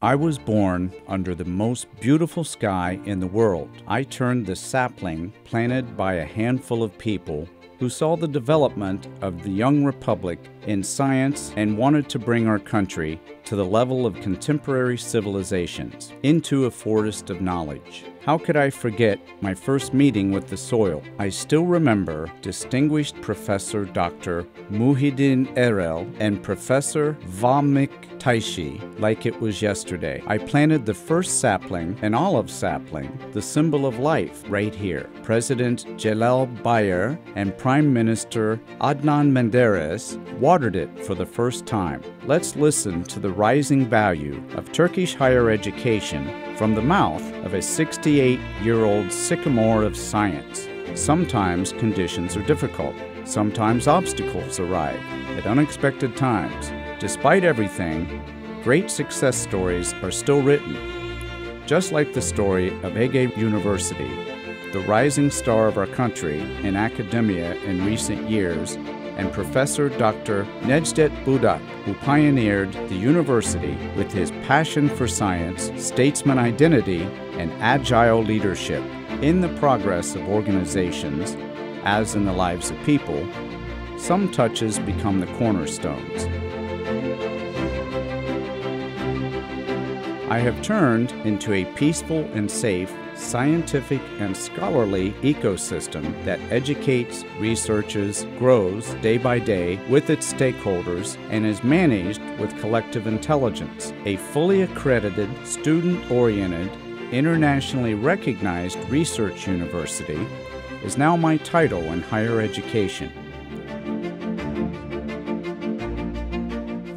I was born under the most beautiful sky in the world. I turned the sapling planted by a handful of people who saw the development of the young republic in science and wanted to bring our country to the level of contemporary civilizations, into a forest of knowledge. How could I forget my first meeting with the soil? I still remember distinguished Professor Dr. Muhyiddin Erel and Professor Vamik Taishi like it was yesterday. I planted the first sapling, an olive sapling, the symbol of life, right here. President Celal Bayar and Prime Minister Adnan Menderes watered it for the first time. Let's listen to the rising value of Turkish higher education from the mouth of a 68-year-old sycamore of science. Sometimes conditions are difficult. Sometimes obstacles arrive at unexpected times. Despite everything, great success stories are still written. Just like the story of Ege University, the rising star of our country in academia in recent years, and Professor Dr. Necdet Budak, who pioneered the university with his passion for science, statesman identity, and agile leadership. In the progress of organizations, as in the lives of people, some touches become the cornerstones. I have turned into a peaceful and safe, scientific and scholarly ecosystem that educates, researches, grows day by day with its stakeholders, and is managed with collective intelligence. A fully accredited, student-oriented, internationally recognized research university is now my title in higher education.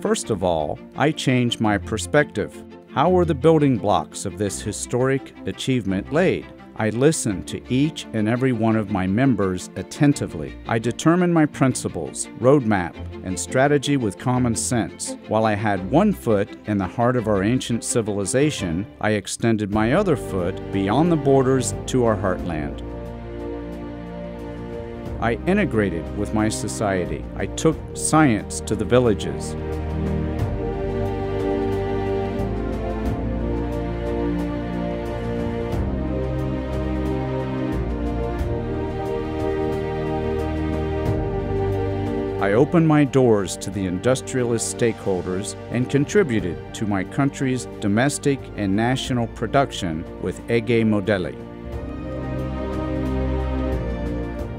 First of all, I changed my perspective. How were the building blocks of this historic achievement laid? I listened to each and every one of my members attentively. I determined my principles, roadmap, and strategy with common sense. While I had one foot in the heart of our ancient civilization, I extended my other foot beyond the borders to our heartland. I integrated with my society. I took science to the villages. I opened my doors to the industrialist stakeholders and contributed to my country's domestic and national production with Ege Modeli.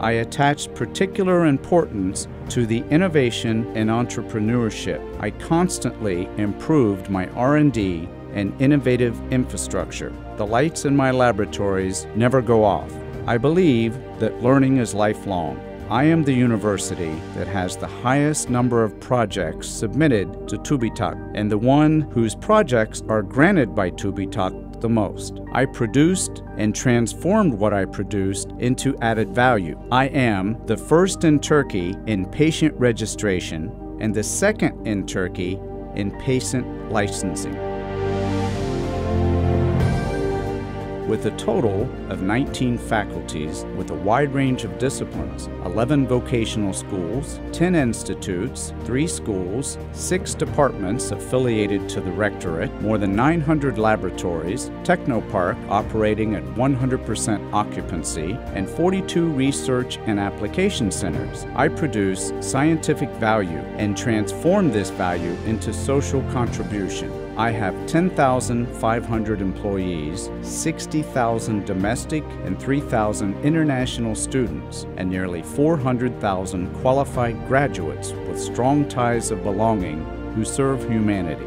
I attached particular importance to the innovation and entrepreneurship. I constantly improved my R&D and innovative infrastructure. The lights in my laboratories never go off. I believe that learning is lifelong. I am the university that has the highest number of projects submitted to TÜBİTAK, and the one whose projects are granted by TÜBİTAK the most. I produced and transformed what I produced into added value. I am the first in Turkey in patient registration and the second in Turkey in patient licensing. With a total of 19 faculties with a wide range of disciplines, 11 vocational schools, 10 institutes, 3 schools, 6 departments affiliated to the rectorate, more than 900 laboratories, Technopark operating at 100% occupancy, and 42 research and application centers. I produce scientific value and transform this value into social contribution. I have 10,500 employees, 60,000 domestic and 3,000 international students, and nearly 400,000 qualified graduates with strong ties of belonging who serve humanity.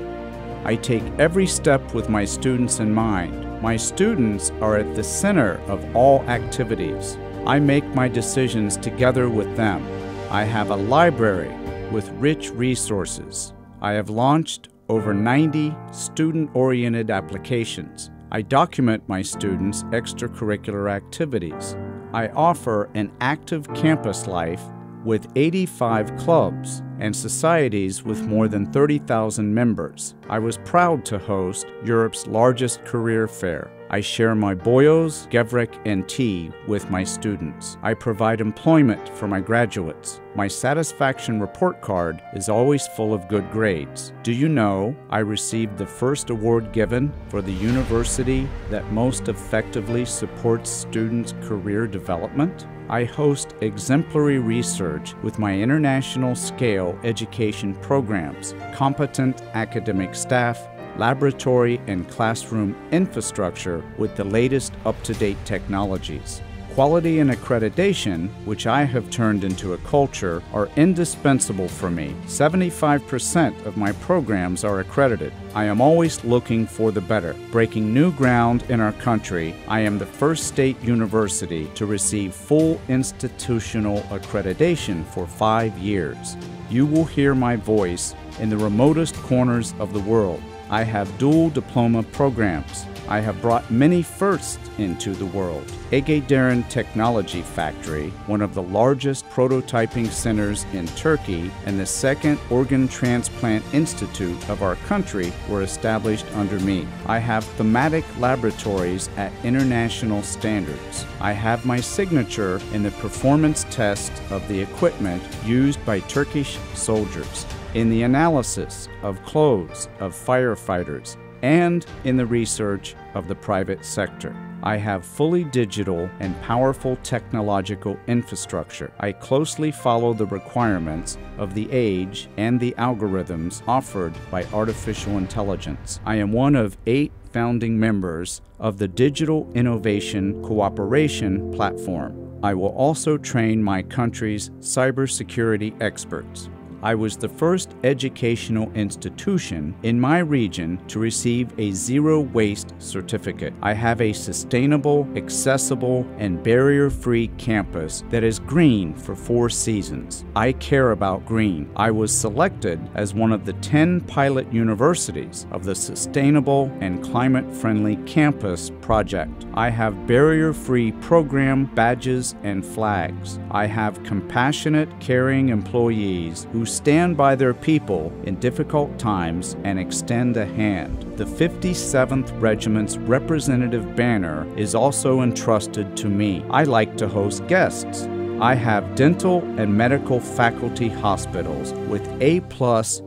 I take every step with my students in mind. My students are at the center of all activities. I make my decisions together with them. I have a library with rich resources. I have launched over 90 student-oriented applications. I document my students' extracurricular activities. I offer an active campus life with 85 clubs and societies with more than 30,000 members. I was proud to host Europe's largest career fair. I share my boyos, gevrek, and tea with my students. I provide employment for my graduates. My satisfaction report card is always full of good grades. Do you know I received the first award given for the university that most effectively supports students' career development? I host exemplary research with my international scale education programs, competent academic staff, laboratory and classroom infrastructure with the latest up-to-date technologies. Quality and accreditation, which I have turned into a culture, are indispensable for me. 75% of my programs are accredited. I am always looking for the better. Breaking new ground in our country, I am the first state university to receive full institutional accreditation for 5 years. You will hear my voice in the remotest corners of the world. I have dual diploma programs. I have brought many firsts into the world. Ege Deren Technology Factory, one of the largest prototyping centers in Turkey, and the second organ transplant institute of our country were established under me. I have thematic laboratories at international standards. I have my signature in the performance test of the equipment used by Turkish soldiers, in the analysis of clothes of firefighters, and in the research of the private sector. I have fully digital and powerful technological infrastructure. I closely follow the requirements of the age and the algorithms offered by artificial intelligence. I am one of 8 founding members of the Digital Innovation Cooperation Platform. I will also train my country's cybersecurity experts. I was the first educational institution in my region to receive a zero-waste certificate. I have a sustainable, accessible, and barrier-free campus that is green for 4 seasons. I care about green. I was selected as one of the 10 pilot universities of the Sustainable and Climate-Friendly Campus project. I have barrier-free program badges and flags. I have compassionate, caring employees who stand by their people in difficult times and extend a hand. The 57th Regiment's representative banner is also entrusted to me. I like to host guests. I have dental and medical faculty hospitals with A+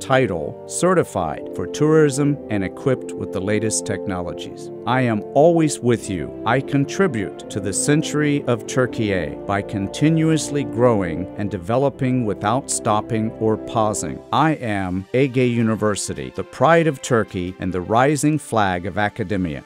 title certified for tourism and equipped with the latest technologies. I am always with you. I contribute to the century of Turkey by continuously growing and developing without stopping or pausing. I am Ege University, the pride of Turkey and the rising flag of academia.